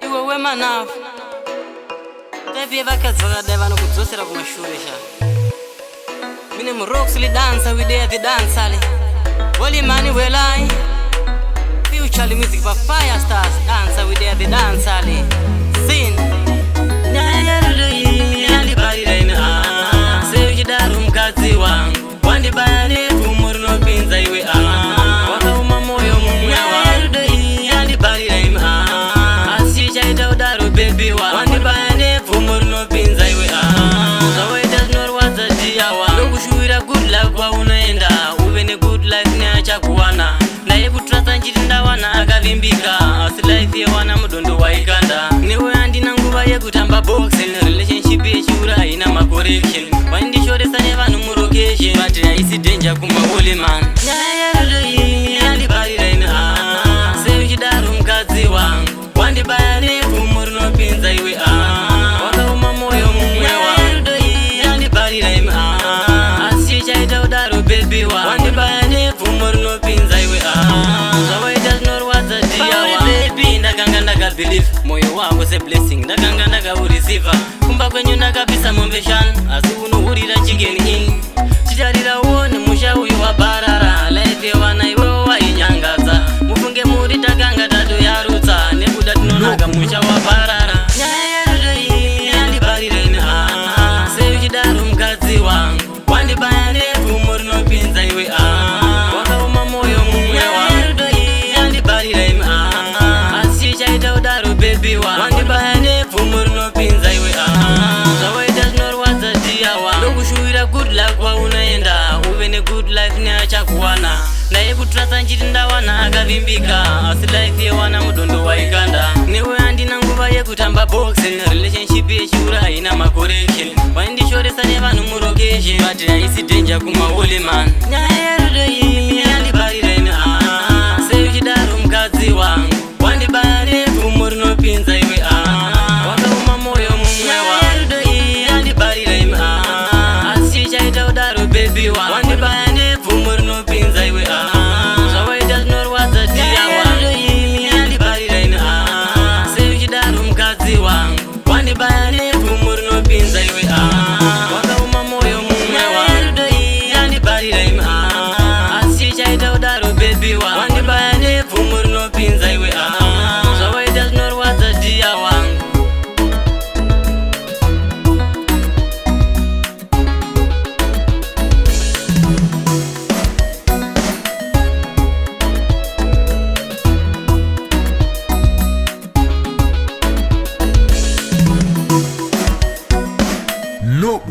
Iwe wema nafu Tevi vakazi vakadeva nokudzosera kumashure sha Mine muroxly dancer we there the dancehall Holy money well I Future music for fire stars dancer we there the dancehall Sin Nyali bari reina Say ujidaru mkazi wangu Wandi bayani kumuru no pinza iwe Waka umamoyo mumwe wangu Nyali bari reina Asisha ita udaru baby wangu Wandi bayani kumuru no pinza iwe So it does not want a dia wangu Nukushuira good life wa unaenda Uwe ni good life ni acha kuwana Na yebu trasa njitinda wana akavimbika Asilife ye wana mudondo wa ikanda Niwe andi na nguva ye kutamba boxing Relationship ye shura ina ma correction Wandi shore sanye vanu murocation But ya isi danger kuma holy man Nyali bari reina Say ujidaru mkazi wangu Wandi bayani kumuru no pinza iwe Waka umamoyo mumwe wangu Nyali bari reina Asisha ita udaru baby wangu Wandi bayani kumuru no pinza iwe So it does not want a dia wangu Baby ndakanga ndaka believe Moyo wangu se blessing Ndakanga ndaka ureceive Kumba kwenyu ndakapisa mombeshan Asi unuhurira chicken in Chicharira uone musha uyu wa barara Life ye wana iwe wa inyangaza Mufunge muri takanga tatu ya ruta Nekuda tunonaka musha wa barara Nyali bari reina Say ujidaru mkazi wangu Wandi bayane kumuru no pinza iwe Waka umamoyo mumwe wangu Nyali bari reina Asisha ita udaru baby wangu Wandi bayane kumuru no pinza iwe So it does not want a dia wangu Nukushuira good luck wa unaenda Uwe ni good life ni acha kuwana Na yebu trasa njitinda wana akavimbika Asilife ye wana mudondo wa ikanda Niwe andi na nguva ye kutamba boxing Relationship ye shura ina ma correction Wandi shore sanye vanu murocation But ya isi danger kuma holy man Nyali bari reina Say ujidaru mkazi wangu Wandi bayani kumuru no pinza iwe Waka umamoyo mumwe wangu Nyali bari reina Asisha ita udaru baby wangu Wandi bayani kumuru no pinza iwe So it does not want a dia wangu Nyali bari reina Say ujidaru mkazi wangu Wandi bayani kumuru no pinza iwe Waka umamoyo mumwe wangu Nyali bari reina Asisha ita udaru baby wangu Wandi bayani kumuru no pinza iwe So it does not want a dia wangu No.